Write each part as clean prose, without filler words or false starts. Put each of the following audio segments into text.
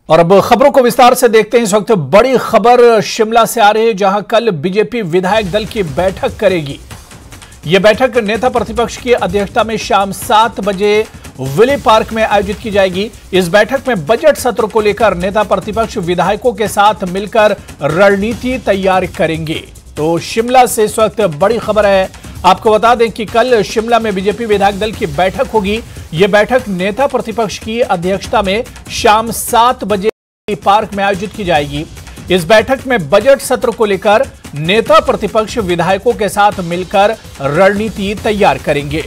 और अब खबरों को विस्तार से देखते हैं। इस वक्त बड़ी खबर शिमला से आ रही है, जहां कल बीजेपी विधायक दल की बैठक करेगी। यह बैठक नेता प्रतिपक्ष की अध्यक्षता में शाम 7 बजे विले पार्क में आयोजित की जाएगी। इस बैठक में बजट सत्र को लेकर नेता प्रतिपक्ष विधायकों के साथ मिलकर रणनीति तैयार करेंगे। तो शिमला से इस वक्त बड़ी खबर है। आपको बता दें कि कल शिमला में बीजेपी विधायक दल की बैठक होगी। यह बैठक नेता प्रतिपक्ष की अध्यक्षता में शाम 7 बजे पार्क में आयोजित की जाएगी। इस बैठक में बजट सत्र को लेकर नेता प्रतिपक्ष विधायकों के साथ मिलकर रणनीति तैयार करेंगे।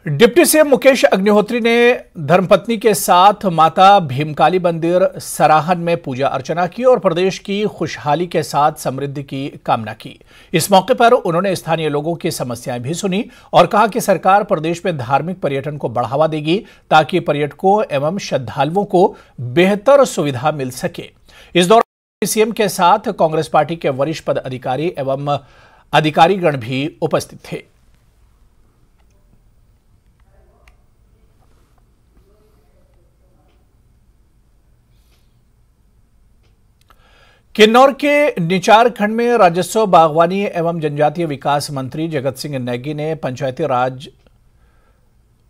डिप्टी सीएम मुकेश अग्निहोत्री ने धर्मपत्नी के साथ माता भीमकाली मंदिर सराहन में पूजा अर्चना की और प्रदेश की खुशहाली के साथ समृद्धि की कामना की। इस मौके पर उन्होंने स्थानीय लोगों की समस्याएं भी सुनी और कहा कि सरकार प्रदेश में धार्मिक पर्यटन को बढ़ावा देगी ताकि पर्यटकों एवं श्रद्धालुओं को बेहतर सुविधा मिल सके। इस दौरान सीएम के साथ कांग्रेस पार्टी के वरिष्ठ पदाधिकारी एवं अधिकारीगण भी उपस्थित थे। किन्नौर के निचार खंड में राजस्व, बागवानी एवं जनजातीय विकास मंत्री जगत सिंह नेगी ने पंचायती राज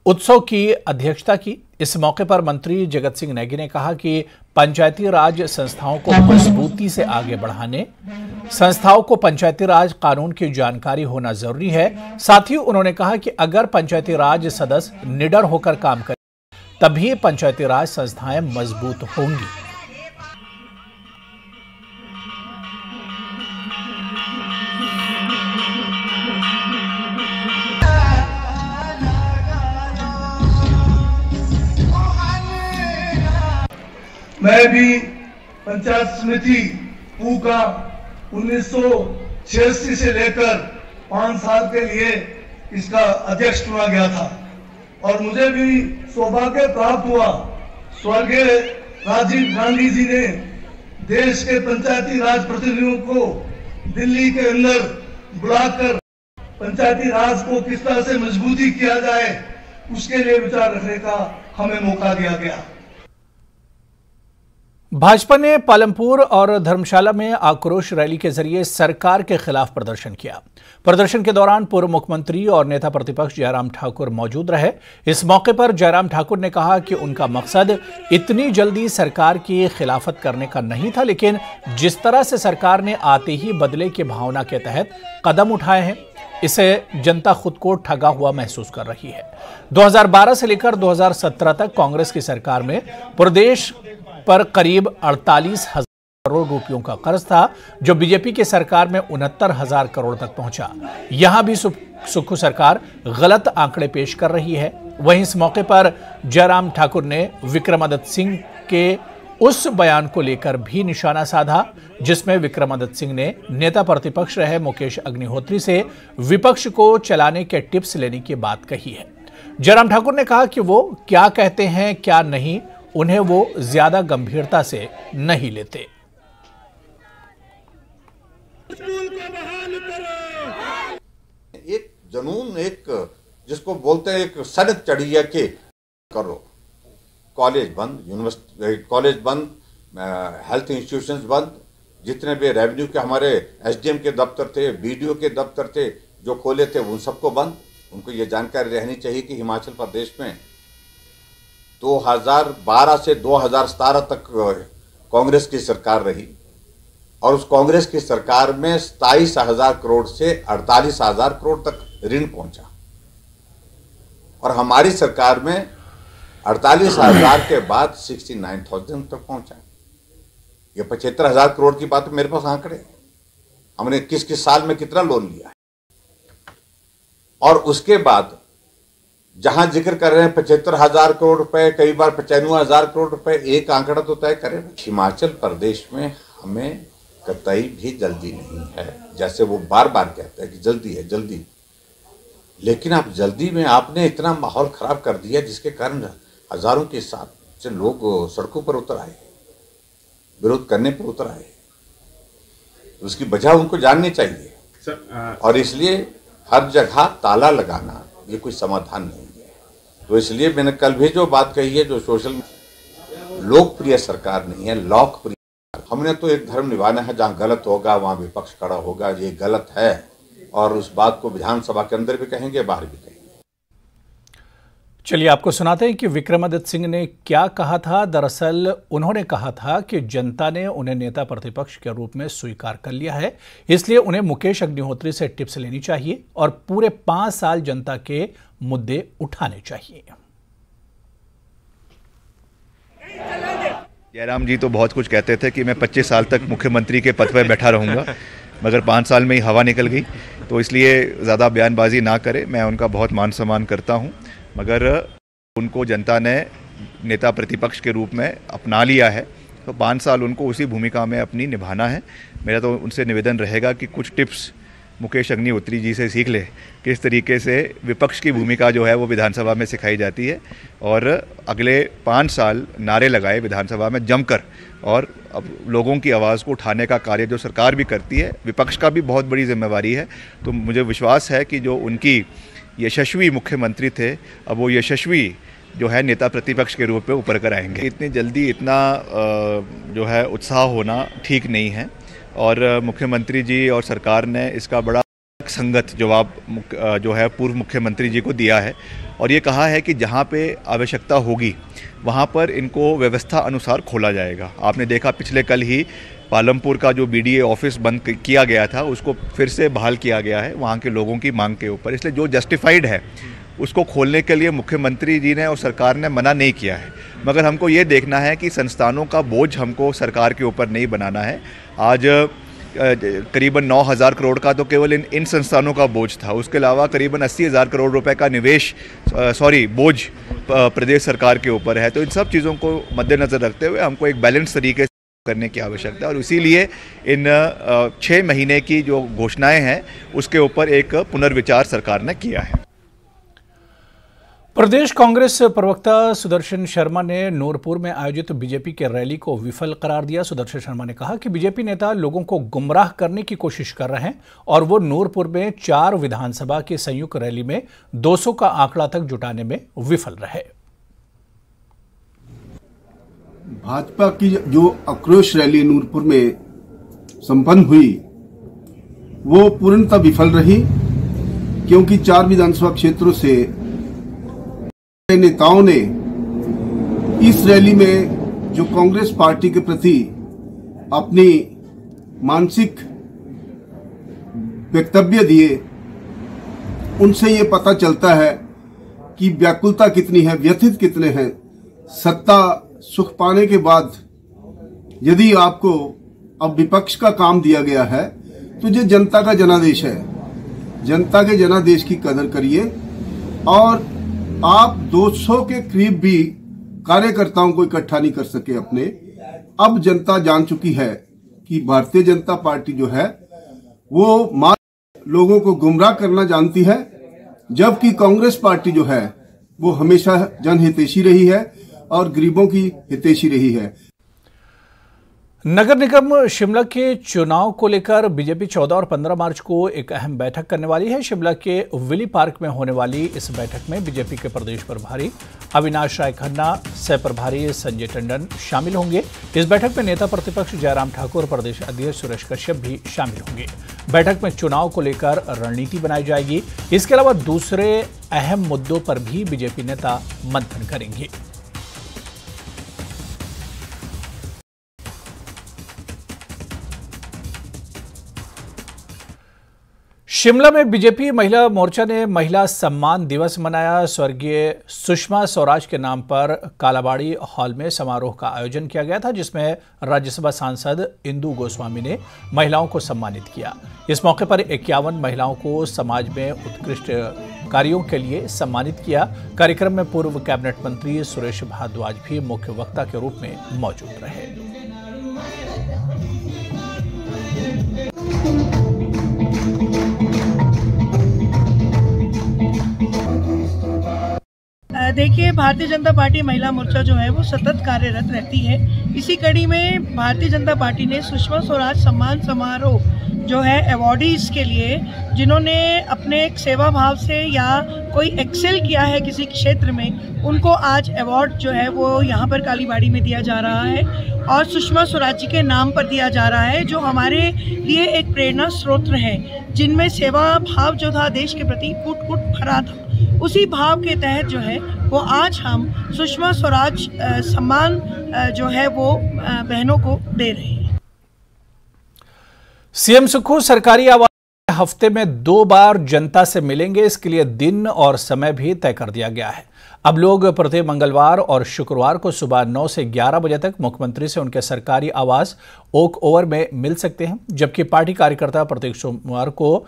उत्सव की अध्यक्षता की। इस मौके पर मंत्री जगत सिंह नेगी ने कहा कि पंचायती राज संस्थाओं को मजबूती से आगे बढ़ाने संस्थाओं को पंचायती राज कानून की जानकारी होना जरूरी है। साथ ही उन्होंने कहा कि अगर पंचायती राज सदस्य निडर होकर काम करें तभी पंचायती राज संस्थाएं मजबूत होंगी। मैं भी पंचायत समिति पू का 1986 से लेकर 5 साल के लिए इसका अध्यक्ष चुना गया था और मुझे भी सौभाग्य प्राप्त हुआ। स्वर्गीय राजीव गांधी जी ने देश के पंचायती राज प्रतिनिधियों को दिल्ली के अंदर बुलाकर पंचायती राज को किस तरह से मजबूती किया जाए उसके लिए विचार रखने का हमें मौका दिया गया। भाजपा ने पालमपुर और धर्मशाला में आक्रोश रैली के जरिए सरकार के खिलाफ प्रदर्शन किया। प्रदर्शन के दौरान पूर्व मुख्यमंत्री और नेता प्रतिपक्ष जयराम ठाकुर मौजूद रहे। इस मौके पर जयराम ठाकुर ने कहा कि उनका मकसद इतनी जल्दी सरकार की खिलाफत करने का नहीं था, लेकिन जिस तरह से सरकार ने आते ही बदले की भावना के तहत कदम उठाए हैं, इससे जनता खुद को ठगा हुआ महसूस कर रही है। 2012 से लेकर 2017 तक कांग्रेस की सरकार में प्रदेश पर करीब 48,000 करोड़ रुपयों का कर्ज था, जो बीजेपी की सरकार में 69,000 करोड़ तक पहुंचा। यहां भी सुक्खू सरकार गलत आंकड़े पेश कर रही है। वहीं इस मौके पर जयराम ठाकुर ने विक्रमादित्य सिंह के उस बयान को लेकर भी निशाना साधा जिसमें विक्रमादित्य सिंह ने नेता प्रतिपक्ष रहे मुकेश अग्निहोत्री से विपक्ष को चलाने के टिप्स लेने की बात कही है। जयराम ठाकुर ने कहा कि वो क्या कहते हैं क्या नहीं, उन्हें वो ज्यादा गंभीरता से नहीं लेते। एक जुनून, एक जिसको बोलते हैं एक सनक चढ़ी है कि करो, कॉलेज बंद, यूनिवर्सिटी कॉलेज बंद, हेल्थ इंस्टीट्यूशंस बंद, जितने भी रेवेन्यू के हमारे एसडीएम के दफ्तर थे, बीडीओ के दफ्तर थे जो खोले थे उन सबको बंद। उनको ये जानकारी रहनी चाहिए कि हिमाचल प्रदेश में 2012 से 2017 तक कांग्रेस की सरकार रही और उस कांग्रेस की सरकार में 27,000 करोड़ से 48,000 करोड़ तक ऋण पहुंचा और हमारी सरकार में 48,000 के बाद 69,000 तक पहुंचा। ये 75,000 करोड़ की बात मेरे पास आंकड़े हैं। हमने किस किस साल में कितना लोन लिया है और उसके बाद जहां जिक्र कर रहे हैं 75,000 करोड़ रुपए, कई बार 95,000 करोड़ रुपए, एक आंकड़ा तो तय करें। हिमाचल प्रदेश में हमें कतई भी जल्दी नहीं है, जैसे वो बार बार कहते हैं कि जल्दी है जल्दी, लेकिन आप जल्दी में आपने इतना माहौल खराब कर दिया जिसके कारण हजारों के साथ से लोग सड़कों पर उतर आए, विरोध करने पर उतर आए। उसकी वजह उनको जाननी चाहिए और इसलिए हर जगह ताला लगाना ये कोई समाधान नहीं है। तो इसलिए मैंने कल भी जो बात कही है, जो सोशल लोकप्रिय सरकार नहीं है, लोकप्रिय। हमने तो एक धर्म निभाना है, जहाँ गलत होगा वहाँ विपक्ष खड़ा होगा, ये गलत है, और उस बात को विधानसभा के अंदर भी कहेंगे, बाहर भी कहेंगे। चलिए आपको सुनाते हैं कि विक्रमादित्य सिंह ने क्या कहा था। दरअसल उन्होंने कहा था कि जनता ने उन्हें नेता प्रतिपक्ष के रूप में स्वीकार कर लिया है, इसलिए उन्हें मुकेश अग्निहोत्री से टिप्स लेनी चाहिए और पूरे 5 साल जनता के मुद्दे उठाने चाहिए। जयराम जी तो बहुत कुछ कहते थे कि मैं 25 साल तक मुख्यमंत्री के पद पर बैठा रहूंगा, मगर 5 साल में ही हवा निकल गई, तो इसलिए ज़्यादा बयानबाजी ना करें। मैं उनका बहुत मान सम्मान करता हूं, मगर उनको जनता ने नेता प्रतिपक्ष के रूप में अपना लिया है, तो 5 साल उनको उसी भूमिका में अपनी निभाना है। मेरा तो उनसे निवेदन रहेगा कि कुछ टिप्स मुकेश अग्निहोत्री जी से सीख ले, किस तरीके से विपक्ष की भूमिका जो है वो विधानसभा में सिखाई जाती है, और अगले 5 साल नारे लगाए विधानसभा में जमकर, और अब लोगों की आवाज़ को उठाने का कार्य जो सरकार भी करती है, विपक्ष का भी बहुत बड़ी जिम्मेवारी है। तो मुझे विश्वास है कि जो उनकी यशस्वी मुख्यमंत्री थे, अब वो यशस्वी जो है नेता प्रतिपक्ष के रूप में उभर कर आएंगे। इतनी जल्दी इतना जो है उत्साह होना ठीक नहीं है, और मुख्यमंत्री जी और सरकार ने इसका बड़ा संगत जवाब जो है पूर्व मुख्यमंत्री जी को दिया है, और ये कहा है कि जहाँ पे आवश्यकता होगी वहाँ पर इनको व्यवस्था अनुसार खोला जाएगा। आपने देखा पिछले कल ही पालमपुर का जो बीडीए ऑफिस बंद किया गया था, उसको फिर से बहाल किया गया है वहाँ के लोगों की मांग के ऊपर। इसलिए जो जस्टिफाइड है उसको खोलने के लिए मुख्यमंत्री जी ने और सरकार ने मना नहीं किया है, मगर हमको ये देखना है कि संस्थानों का बोझ हमको सरकार के ऊपर नहीं बनाना है। आज करीबन 9,000 करोड़ का तो केवल इन संस्थानों का बोझ था, उसके अलावा करीबन 80,000 करोड़ रुपए का बोझ प्रदेश सरकार के ऊपर है। तो इन सब चीज़ों को मद्देनज़र रखते हुए हमको एक बैलेंस तरीके से करने की आवश्यकता है, और इसीलिए इन 6 महीने की जो घोषणाएं हैं उसके ऊपर एक पुनर्विचार सरकार ने किया है। प्रदेश कांग्रेस प्रवक्ता सुदर्शन शर्मा ने नूरपुर में आयोजित बीजेपी के रैली को विफल करार दिया। सुदर्शन शर्मा ने कहा कि बीजेपी नेता लोगों को गुमराह करने की कोशिश कर रहे हैं और वो नूरपुर में 4 विधानसभा की संयुक्त रैली में 200 का आंकड़ा तक जुटाने में विफल रहे। भाजपा की जो आक्रोश रैली नूरपुर में संपन्न हुई वो पूर्णतः विफल रही, क्योंकि 4 विधानसभा क्षेत्रों से नेताओं ने इस रैली में जो कांग्रेस पार्टी के प्रति अपनी मानसिक वक्तव्य दिए, उनसे ये पता चलता है कि व्याकुलता कितनी है, व्यथित कितने हैं। सत्ता सुख पाने के बाद यदि आपको अब विपक्ष का काम दिया गया है तो ये जनता का जनादेश है। जनता के जनादेश की कदर करिए, और आप 200 के करीब भी कार्यकर्ताओं को इकट्ठा नहीं कर सके अपने। अब जनता जान चुकी है कि भारतीय जनता पार्टी जो है वो लोगों को गुमराह करना जानती है, जबकि कांग्रेस पार्टी जो है वो हमेशा जनहितैषी रही है और गरीबों की हितैषी रही है। नगर निगम शिमला के चुनाव को लेकर बीजेपी 14 और 15 मार्च को एक अहम बैठक करने वाली है। शिमला के विली पार्क में होने वाली इस बैठक में बीजेपी के प्रदेश प्रभारी अविनाश राय खन्ना, सह प्रभारी संजय टंडन शामिल होंगे। इस बैठक में नेता प्रतिपक्ष जयराम ठाकुर, प्रदेश अध्यक्ष सुरेश कश्यप भी शामिल होंगे। बैठक में चुनाव को लेकर रणनीति बनाई जाएगी। इसके अलावा दूसरे अहम मुद्दों पर भी बीजेपी नेता मंथन करेंगे। शिमला में बीजेपी महिला मोर्चा ने महिला सम्मान दिवस मनाया। स्वर्गीय सुषमा स्वराज के नाम पर कालाबाड़ी हॉल में समारोह का आयोजन किया गया था, जिसमें राज्यसभा सांसद इंदु गोस्वामी ने महिलाओं को सम्मानित किया। इस मौके पर 51 महिलाओं को समाज में उत्कृष्ट कार्यों के लिए सम्मानित किया। कार्यक्रम में पूर्व कैबिनेट मंत्री सुरेश भारद्वाज भी मुख्य वक्ता के रूप में मौजूद रहे। देखिए, भारतीय जनता पार्टी महिला मोर्चा जो है वो सतत कार्यरत रहती है। इसी कड़ी में भारतीय जनता पार्टी ने सुषमा स्वराज सम्मान समारोह जो है अवॉर्डीज़ के लिए, जिन्होंने अपने सेवा भाव से या कोई एक्सेल किया है किसी क्षेत्र में, उनको आज अवार्ड जो है वो यहाँ पर कालीबाड़ी में दिया जा रहा है और सुषमा स्वराज जी के नाम पर दिया जा रहा है, जो हमारे लिए एक प्रेरणा स्रोत है, जिनमें सेवा भाव जो था देश के प्रति फूट फूट भरा था। उसी भाव के तहत जो है वो आज हम सुषमा स्वराज सम्मान जो है वो बहनों को दे रहे हैं। सीएम सुक्खू सरकारी आवास हफ्ते में 2 बार जनता से मिलेंगे। इसके लिए दिन और समय भी तय कर दिया गया है। अब लोग प्रति मंगलवार और शुक्रवार को सुबह 9 से 11 बजे तक मुख्यमंत्री से उनके सरकारी आवास ओक ओवर में मिल सकते हैं, जबकि पार्टी कार्यकर्ता प्रत्येक सोमवार को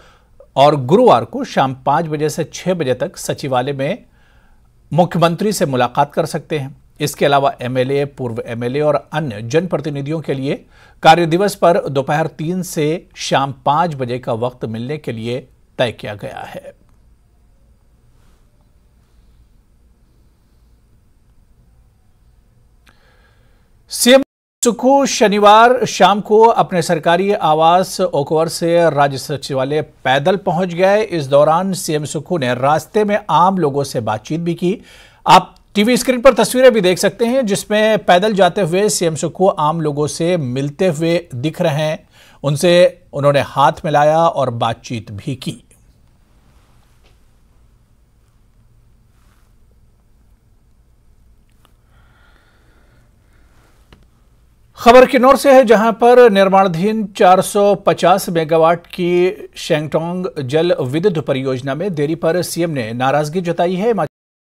और गुरुवार को शाम 5 बजे से 6 बजे तक सचिवालय में मुख्यमंत्री से मुलाकात कर सकते हैं। इसके अलावा एमएलए, पूर्व एमएलए और अन्य जनप्रतिनिधियों के लिए कार्य दिवस पर दोपहर 3 से शाम 5 बजे का वक्त मिलने के लिए तय किया गया है। सीएम सुक्खू शनिवार शाम को अपने सरकारी आवास ओकओवर से राज्य सचिवालय पैदल पहुंच गए। इस दौरान सीएम सुक्खू ने रास्ते में आम लोगों से बातचीत भी की। आप टीवी स्क्रीन पर तस्वीरें भी देख सकते हैं, जिसमें पैदल जाते हुए सीएम सुक्खू आम लोगों से मिलते हुए दिख रहे हैं। उनसे उन्होंने हाथ मिलाया और बातचीत भी की। खबर किन्नौर से है, जहां पर निर्माणाधीन 450 मेगावाट की शेंगटोंग जल विद्युत परियोजना में देरी पर सीएम ने नाराजगी जताई है।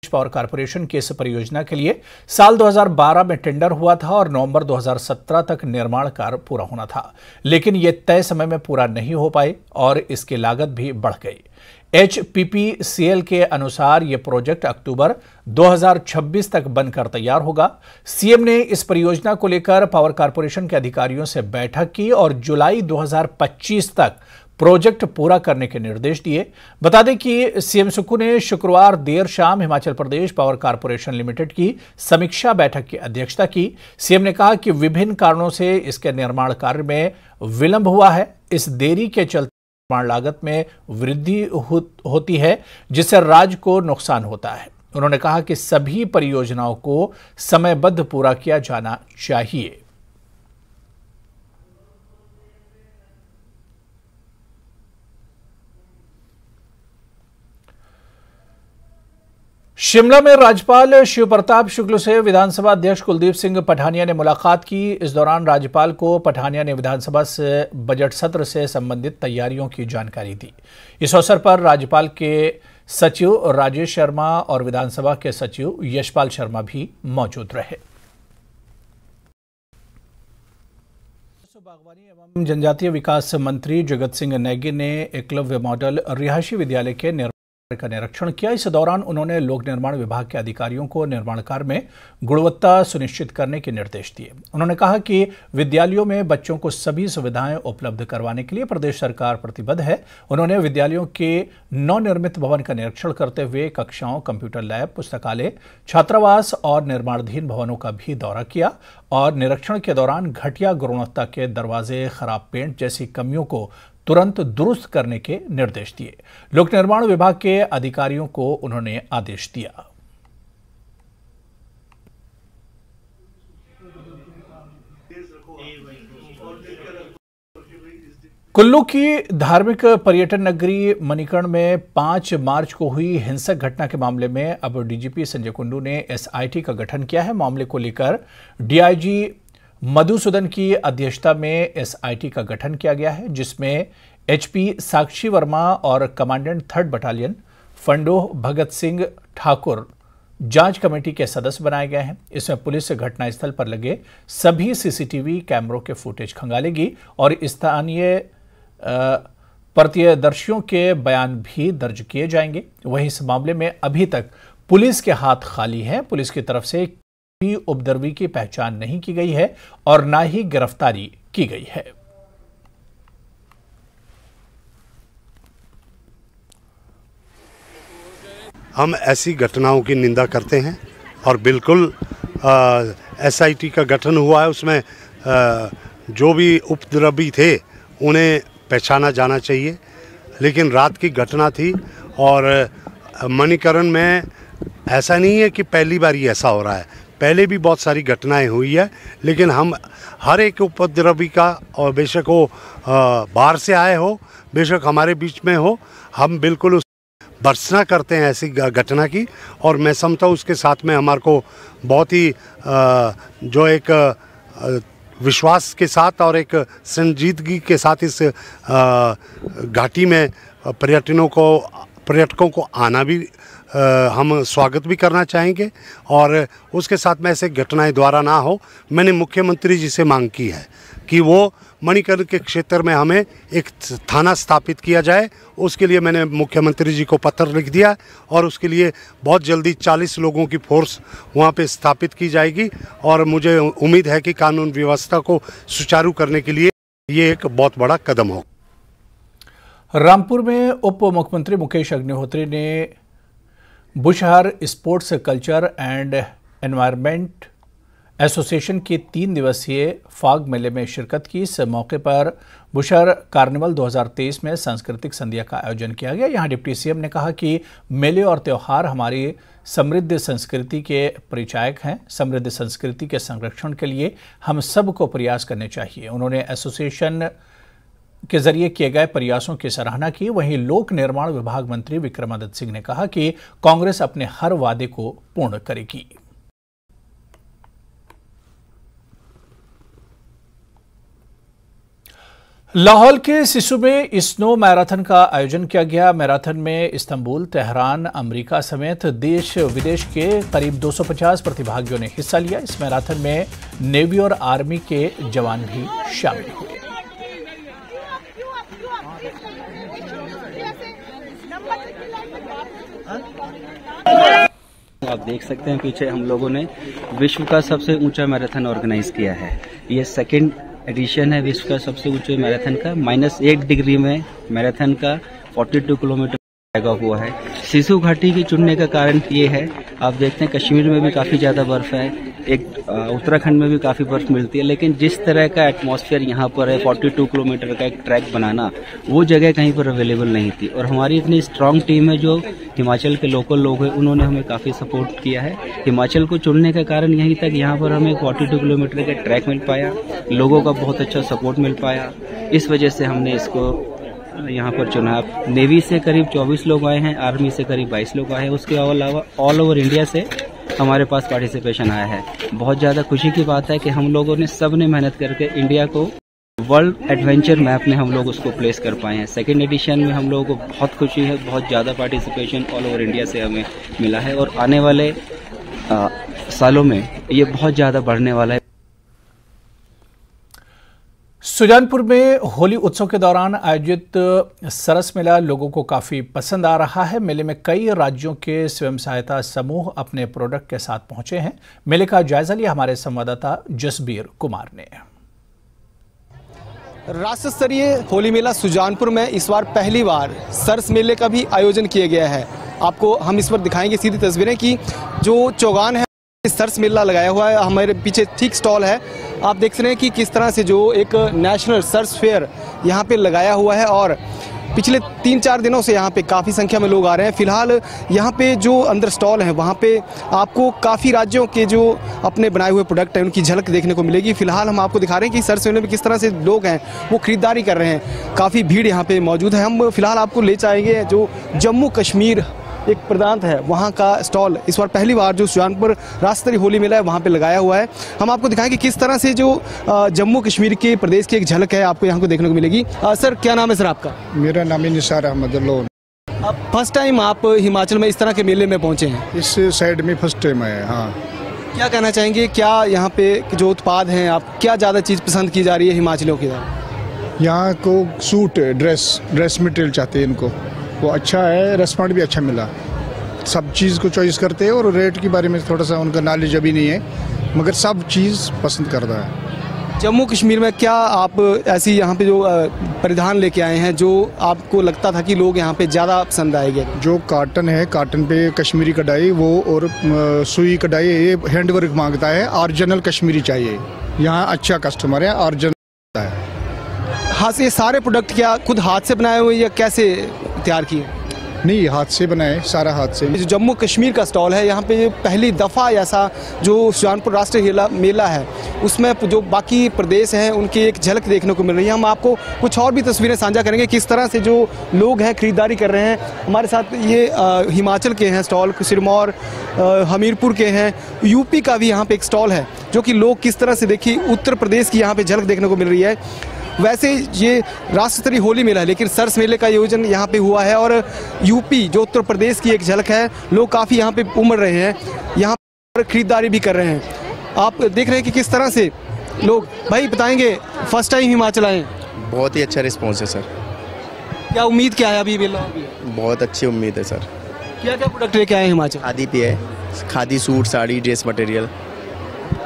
पावर कारपोरेशन की इस परियोजना के लिए साल 2012 में टेंडर हुआ था और नवंबर 2017 तक निर्माण कार्य पूरा होना था, लेकिन यह तय समय में पूरा नहीं हो पाए और इसकी लागत भी बढ़ गई। HPPCL के अनुसार यह प्रोजेक्ट अक्टूबर 2026 तक बनकर तैयार होगा। सीएम ने इस परियोजना को लेकर पावर कारपोरेशन के अधिकारियों से बैठक की और जुलाई 2025 तक प्रोजेक्ट पूरा करने के निर्देश दिए। बता दें कि सीएम सुक्खू ने शुक्रवार देर शाम Himachal Pradesh power corporation limited की समीक्षा बैठक की अध्यक्षता की। सीएम ने कहा कि विभिन्न कारणों से इसके निर्माण कार्य में विलंब हुआ है। इस देरी के चलते निर्माण लागत में वृद्धि होती है, जिससे राज्य को नुकसान होता है। उन्होंने कहा कि सभी परियोजनाओं को समयबद्ध पूरा किया जाना चाहिए। शिमला में राज्यपाल शिव प्रताप शुक्ल से विधानसभा अध्यक्ष कुलदीप सिंह पठानिया ने मुलाकात की। इस दौरान राज्यपाल को पठानिया ने विधानसभा से बजट सत्र से संबंधित तैयारियों की जानकारी दी। इस अवसर पर राज्यपाल के सचिव राजेश शर्मा और विधानसभा के सचिव यशपाल शर्मा भी मौजूद रहे। बागवानी एवं जनजातीय विकास मंत्री जगत सिंह नेगी ने एकलव्य मॉडल रिहायशी विद्यालय के का निरीक्षण किया। इस दौरान उन्होंने लोक निर्माण विभाग के अधिकारियों को निर्माण कार्य में गुणवत्ता सुनिश्चित करने के निर्देश दिए। उन्होंने कहा कि विद्यालयों में बच्चों को सभी सुविधाएं उपलब्ध करवाने के लिए प्रदेश सरकार प्रतिबद्ध है। उन्होंने विद्यालयों के नवनिर्मित भवन का निरीक्षण करते हुए कक्षाओं, कंप्यूटर लैब, पुस्तकालय, छात्रावास और निर्माणाधीन भवनों का भी दौरा किया और निरीक्षण के दौरान घटिया गुणवत्ता के दरवाजे, खराब पेंट जैसी कमियों को तुरंत दुरुस्त करने के निर्देश दिए। लोक निर्माण विभाग के अधिकारियों को उन्होंने आदेश दिया। कुल्लू की धार्मिक पर्यटन नगरी मणिकर्ण में 5 मार्च को हुई हिंसक घटना के मामले में अब डीजीपी संजय कुंडू ने SIT का गठन किया है। मामले को लेकर DIG मधुसूदन की अध्यक्षता में SIT का गठन किया गया है, जिसमें HP साक्षी वर्मा और commandant 3rd battalion फंडोह Bhagat Singh Thakur जांच कमेटी के सदस्य बनाए गए हैं। इसमें पुलिस घटनास्थल पर लगे सभी CCTV कैमरों के फुटेज खंगालेगी और स्थानीय प्रत्यक्षदर्शियों के बयान भी दर्ज किए जाएंगे। वहीं इस मामले में अभी तक पुलिस के हाथ खाली हैं। पुलिस की तरफ से भी उपद्रवी की पहचान नहीं की गई है और न ही गिरफ्तारी की गई है। हम ऐसी घटनाओं की निंदा करते हैं और बिल्कुल SIT का गठन हुआ है, उसमें जो भी उपद्रवी थे उन्हें पहचाना जाना चाहिए। लेकिन रात की घटना थी और मणिकरण में ऐसा नहीं है कि पहली बार ही ऐसा हो रहा है, पहले भी बहुत सारी घटनाएं हुई है। लेकिन हम हर एक उपद्रवी का, और बेशक वो बाहर से आए हो, बेशक हमारे बीच में हो, हम बिल्कुल उस भर्त्सना करते हैं ऐसी घटना की। और मैं समझता हूँ उसके साथ में हमारे को बहुत ही जो एक विश्वास के साथ और एक संजीदगी के साथ इस घाटी में पर्यटकों को आना भी हम स्वागत भी करना चाहेंगे। और उसके साथ में ऐसे घटनाएं दोबारा ना हो। मैंने मुख्यमंत्री जी से मांग की है कि वो मणिकर्ण के क्षेत्र में हमें एक थाना स्थापित किया जाए। उसके लिए मैंने मुख्यमंत्री जी को पत्र लिख दिया और उसके लिए बहुत जल्दी 40 लोगों की फोर्स वहाँ पे स्थापित की जाएगी। और मुझे उम्मीद है कि कानून व्यवस्था को सुचारू करने के लिए ये एक बहुत बड़ा कदम हो। रामपुर में उप मुख्यमंत्री मुकेश अग्निहोत्री ने Bushahr sports culture and environment association के 3 दिवसीय फाग मेले में शिरकत की। इस मौके पर बुशहर कार्निवल 2023 में सांस्कृतिक संध्या का आयोजन किया गया। यहां डिप्टी सीएम ने कहा कि मेले और त्यौहार हमारी समृद्ध संस्कृति के परिचायक हैं। समृद्ध संस्कृति के संरक्षण के लिए हम सबको प्रयास करने चाहिए। उन्होंने एसोसिएशन के जरिए किए गए प्रयासों की सराहना की। वहीं लोक निर्माण विभाग मंत्री विक्रमादित्य सिंह ने कहा कि कांग्रेस अपने हर वादे को पूर्ण करेगी। लाहौल के सिसु में स्नो मैराथन का आयोजन किया गया। मैराथन में इस्तांबुल, तेहरान, अमेरिका समेत देश विदेश के करीब 250 प्रतिभागियों ने हिस्सा लिया। इस मैराथन में नेवी और आर्मी के जवान भी शामिल हुए। आप देख सकते हैं पीछे हम लोगों ने विश्व का सबसे ऊंचा मैराथन ऑर्गेनाइज किया है। ये सेकंड एडिशन है विश्व का सबसे ऊंचे मैराथन का। -1 डिग्री में मैराथन का 42 किलोमीटर लगा हुआ है। सिसु घाटी की चुनने का कारण ये है, आप देखते हैं कश्मीर में भी काफ़ी ज़्यादा बर्फ़ है, एक उत्तराखंड में भी काफ़ी बर्फ़ मिलती है, लेकिन जिस तरह का एटमॉस्फेयर यहाँ पर है, 42 किलोमीटर का एक ट्रैक बनाना, वो जगह कहीं पर अवेलेबल नहीं थी। और हमारी इतनी स्ट्रांग टीम है जो हिमाचल के लोकल लोग हैं, उन्होंने हमें काफ़ी सपोर्ट किया है। हिमाचल को चुनने का कारण यहीं तक, यहाँ पर हमें 42 किलोमीटर का ट्रैक मिल पाया, लोगों का बहुत अच्छा सपोर्ट मिल पाया, इस वजह से हमने इसको यहाँ पर चुना। नेवी से करीब 24 लोग आए हैं, आर्मी से करीब 22 लोग आए हैं। उसके अलावा ऑल ओवर इंडिया से हमारे पास पार्टिसिपेशन आया है। बहुत ज़्यादा खुशी की बात है कि हम लोगों ने सबने मेहनत करके इंडिया को वर्ल्ड एडवेंचर मैप में हम लोग उसको प्लेस कर पाए हैं। सेकेंड एडिशन में हम लोगों को बहुत खुशी है, बहुत ज़्यादा पार्टिसिपेशन ऑल ओवर इंडिया से हमें मिला है और आने वाले सालों में ये बहुत ज़्यादा बढ़ने वाला है। सुजानपुर में होली उत्सव के दौरान आयोजित सरस मेला लोगों को काफी पसंद आ रहा है। मेले में कई राज्यों के स्वयं सहायता समूह अपने प्रोडक्ट के साथ पहुंचे हैं। मेले का जायजा लिया हमारे संवाददाता जसबीर कुमार ने। राष्ट्र स्तरीय होली मेला सुजानपुर में इस बार पहली बार सरस मेले का भी आयोजन किया गया है। आपको हम इस पर दिखाएंगे सीधी तस्वीरें कि जो चौगान है सरस मेला लगाया हुआ है। हमारे पीछे ठीक स्टॉल है, आप देख रहे हैं कि किस तरह से जो एक नेशनल सरस फेयर यहाँ पे लगाया हुआ है और पिछले 3-4 दिनों से यहाँ पे काफ़ी संख्या में लोग आ रहे हैं। फिलहाल यहाँ पे जो अंदर स्टॉल हैं वहाँ पे आपको काफ़ी राज्यों के जो अपने बनाए हुए प्रोडक्ट हैं उनकी झलक देखने को मिलेगी। फिलहाल हम आपको दिखा रहे हैं कि सरस मेले में किस तरह से लोग हैं वो खरीदारी कर रहे हैं। काफ़ी भीड़ यहाँ पे मौजूद है। हम फिलहाल आपको ले जाएंगे जो जम्मू कश्मीर एक प्रांत है वहाँ का स्टॉल इस बार पहली बार जो सुजानपुर राष्ट्र स्तरीय होली मेला है वहाँ पे लगाया हुआ है। हम आपको दिखाएंगे किस तरह से जो जम्मू कश्मीर के प्रदेश की एक झलक है आपको यहाँ को देखने को मिलेगी। सर क्या नाम है सर आपका? मेरा नाम है निसार अहमद लोन। फर्स्ट टाइम आप हिमाचल में इस तरह के मेले में पहुँचे हैं? इस साइड में फर्स्ट टाइम आया। हाँ, क्या कहना चाहेंगे, क्या यहाँ पे जो उत्पाद हैं आप क्या ज़्यादा चीज़ पसंद की जा रही है हिमाचलियों की? यहाँ को सूट ड्रेस मटेरियल चाहते हैं इनको, वो अच्छा है, रेस्पॉन्ड भी अच्छा मिला। सब चीज़ को चॉइस करते हैं और रेट के बारे में थोड़ा सा उनका नॉलेज अभी नहीं है, मगर सब चीज़ पसंद करता है। जम्मू कश्मीर में क्या आप ऐसी यहाँ पे जो परिधान लेके आए हैं जो आपको लगता था कि लोग यहाँ पे ज़्यादा पसंद आएंगे? जो काटन है, काटन पे कश्मीरी कढ़ाई वो और सुई कढ़ाई, ये हैंडवर्क मांगता है। ओरिजिनल कश्मीरी चाहिए, यहाँ अच्छा कस्टमर है, ओरिजिनल है। हाथ से ये सारे प्रोडक्ट क्या खुद हाथ से बनाए हुए या कैसे तैयार किए? नहीं, हाथ से बनाए, सारा हाथ से। जो जम्मू कश्मीर का स्टॉल है, यहाँ पे पहली दफ़ा ऐसा जो सुजानपुर राष्ट्रीय मेला है उसमें जो बाकी प्रदेश हैं उनकी एक झलक देखने को मिल रही है। हम आपको कुछ और भी तस्वीरें साझा करेंगे किस तरह से जो लोग हैं खरीदारी कर रहे हैं। हमारे साथ ये हिमाचल के हैं स्टॉल, सिरमौर, हमीरपुर के हैं, यूपी का भी यहाँ पे एक स्टॉल है जो कि लोग किस तरह से देखिए उत्तर प्रदेश की यहाँ पे झलक देखने को मिल रही है। वैसे ये राष्ट्र स्तरीय होली मेला है लेकिन सरस मेले का आयोजन यहाँ पे हुआ है और यूपी जो उत्तर प्रदेश की एक झलक है, लोग काफ़ी यहाँ पे उमड़ रहे हैं, यहाँ पर खरीदारी भी कर रहे हैं। आप देख रहे हैं कि किस तरह से लोग, भाई बताएंगे फर्स्ट टाइम हिमाचल आए? बहुत ही अच्छा रिस्पॉन्स है सर। क्या उम्मीद क्या है अभी मेला? बहुत अच्छी उम्मीद है सर। क्या क्या प्रोडक्ट लेके आए हिमाचल? खादी पे है, khadi suit, sari, dress material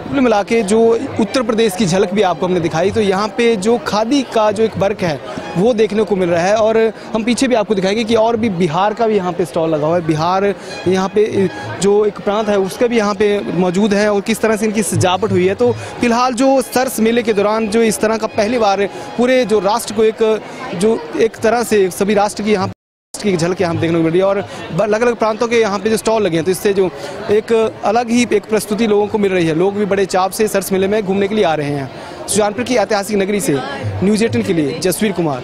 कुल मिला के जो उत्तर प्रदेश की झलक भी आपको हमने दिखाई। तो यहाँ पे जो खादी का जो एक वर्क है वो देखने को मिल रहा है और हम पीछे भी आपको दिखाएंगे कि और भी बिहार का भी यहाँ पे स्टॉल लगा हुआ है। बिहार यहाँ पे जो एक प्रांत है उसका भी यहाँ पे मौजूद है और किस तरह से इनकी सजावट हुई है। तो फिलहाल जो सरस मेले के दौरान जो इस तरह का पहली बार पूरे जो राष्ट्र को एक तरह से सभी राष्ट्र की यहाँ की झलक यहाँ देखने को मिल रही है और अलग अलग प्रांतों के यहाँ पे जो स्टॉल लगे हैं तो इससे जो एक अलग ही एक प्रस्तुति लोगों को मिल रही है। लोग भी बड़े चाव से सरस मेले में घूमने के लिए आ रहे हैं। सुजानपुर की ऐतिहासिक नगरी से न्यूज़ 18 के लिए जसवीर कुमार।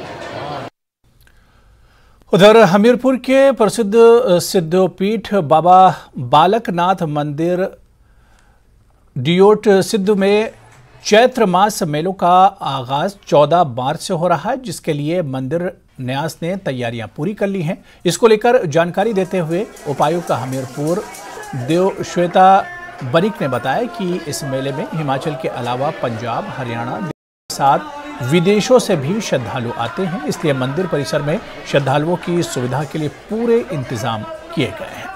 उधर हमीरपुर के प्रसिद्ध सिद्धोपीठ बाबा बालकनाथ मंदिर डियोट सिद्ध में चैत्र मास मेलों का आगाज 14 मार्च से हो रहा है, जिसके लिए मंदिर न्यास ने तैयारियां पूरी कर ली हैं। इसको लेकर जानकारी देते हुए उपायुक्त हमीरपुर देवश्वेता बनिक ने बताया कि इस मेले में हिमाचल के अलावा पंजाब, हरियाणा के साथ विदेशों से भी श्रद्धालु आते हैं, इसलिए मंदिर परिसर में श्रद्धालुओं की सुविधा के लिए पूरे इंतजाम किए गए हैं।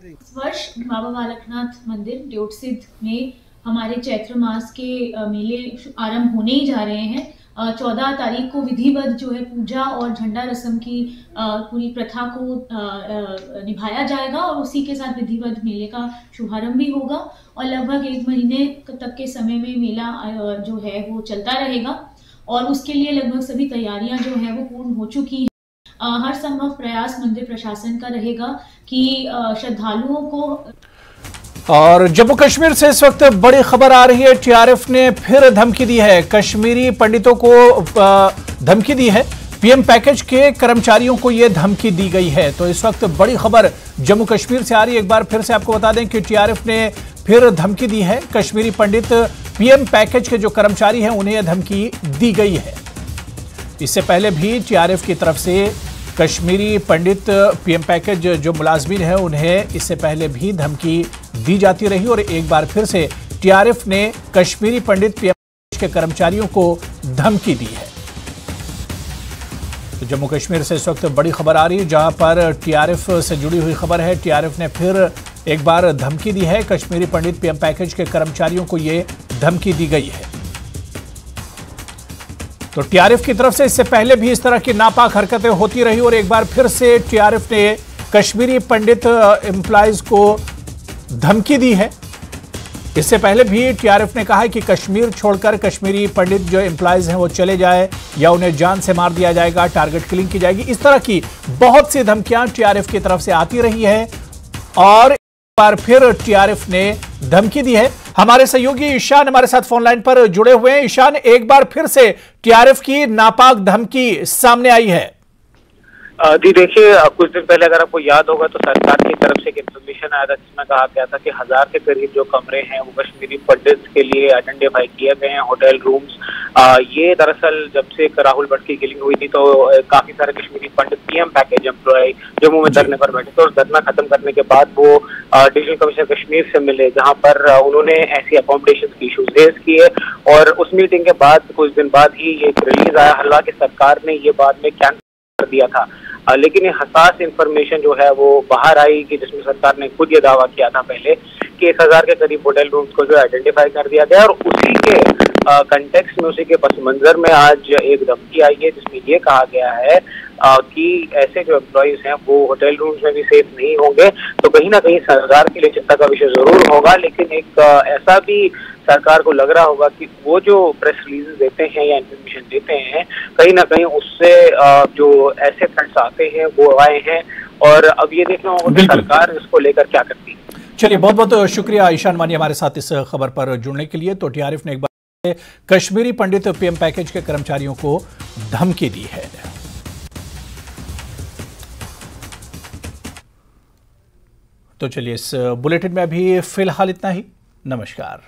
इस वर्ष बाबा बालकनाथ मंदिर डियोट सिद्ध में हमारे चैत्र मास के मेले आरंभ होने ही जा रहे हैं। 14 तारीख को विधिवत जो है पूजा और झंडा रस्म की पूरी प्रथा को निभाया जाएगा और उसी के साथ विधिवत मेले का शुभारंभ भी होगा और लगभग 1 महीने तक के समय में मेला जो है वो चलता रहेगा और उसके लिए लगभग सभी तैयारियां जो है वो पूर्ण हो चुकी हैं। हर संभव प्रयास मंदिर प्रशासन का रहेगा कि श्रद्धालुओं को। और जम्मू कश्मीर से इस वक्त बड़ी खबर आ रही है। टीआरएफ ने फिर धमकी दी है, कश्मीरी पंडितों को धमकी दी है। पीएम पैकेज के कर्मचारियों को यह धमकी दी गई है। तो इस वक्त बड़ी खबर जम्मू कश्मीर से आ रही है। एक बार फिर से आपको बता दें कि टीआरएफ ने फिर धमकी दी है। कश्मीरी पंडित पीएम पैकेज के जो कर्मचारी हैं उन्हें यह धमकी दी गई है। इससे पहले भी टीआरएफ की तरफ से कश्मीरी पंडित पीएम पैकेज जो मुलाजमीन हैं उन्हें इससे पहले भी धमकी दी जाती रही और एक बार फिर से टीआरएफ ने कश्मीरी पंडित पीएम पैकेज के कर्मचारियों को धमकी दी है। तो जम्मू कश्मीर से इस वक्त बड़ी खबर आ रही है जहां पर टीआरएफ से जुड़ी हुई खबर है। टीआरएफ ने फिर एक बार धमकी दी है। कश्मीरी पंडित पीएम पैकेज के कर्मचारियों को ये धमकी दी गई है। तो टीआरएफ की तरफ से इससे पहले भी इस तरह की नापाक हरकतें होती रही और एक बार फिर से टीआरएफ ने कश्मीरी पंडित एम्प्लॉइज को धमकी दी है। इससे पहले भी टीआरएफ ने कहा है कि कश्मीर छोड़कर कश्मीरी पंडित जो एम्प्लॉइज हैं वो चले जाए या उन्हें जान से मार दिया जाएगा, टारगेट किलिंग की जाएगी। इस तरह की बहुत सी धमकियां टीआरएफ की तरफ से आती रही है और एक बार फिर टीआरएफ ने धमकी दी है। हमारे सहयोगी ईशान हमारे साथ फोन लाइन पर जुड़े हुए हैं। ईशान, एक बार फिर से टीआरएफ की नापाक धमकी सामने आई है। जी देखिए, कुछ दिन पहले अगर आपको याद होगा तो सरकार की तरफ से एक इन्फॉर्मेशन आया था जिसमें कहा गया था कि 1000 के करीब जो कमरे हैं वो कश्मीरी पंडित के लिए आइडेंटिफाई किए गए हैं, होटल रूम्स। ये दरअसल जब से राहुल भट्ट की किलिंग हुई थी तो काफी सारे कश्मीरी पंडित पीएम पैकेज एम्प्लॉय जम्मू में धरने पर बैठे थे और धरना खत्म करने के बाद वो डिविजनल कमिश्नर कश्मीर से मिले जहाँ पर उन्होंने ऐसी अकोमोडेशन की इशूज रेज किए और उस मीटिंग के बाद कुछ दिन बाद ही ये रिलीज आया। हालांकि सरकार ने ये बाद में कैंसिल कर दिया था, लेकिन ये हसास इंफॉर्मेशन जो है वो बाहर आई कि जिसमें सरकार ने खुद ये दावा किया था पहले कि 1000 के करीब होटल रूम्स को जो आइडेंटिफाई कर दिया गया और उसी के कंटेक्स्ट में, उसी के पस मंजर में आज एक धमकी आई है जिसमें ये कहा गया है कि ऐसे जो एम्प्लॉइज हैं वो होटल रूम्स में भी सेफ नहीं होंगे। तो कहीं ना कहीं सरकार के लिए चिंता का विषय जरूर होगा, लेकिन एक ऐसा भी सरकार को लग रहा होगा कि वो जो प्रेस रिलीज देते हैं या इन्फॉर्मेशन देते हैं, कहीं ना कहीं उससे जो ऐसे थ्रेट्स आते हैं वो आए हैं, और अब ये देखना होगा कि सरकार इसको लेकर क्या करती है। चलिए, बहुत बहुत शुक्रिया ईशान मानी हमारे साथ इस खबर पर जुड़ने के लिए। तो टीआरएफ ने एक बार कश्मीरी पंडित पीएम पैकेज के कर्मचारियों को धमकी दी है। तो चलिए, इस बुलेटिन में अभी फिलहाल इतना ही। नमस्कार।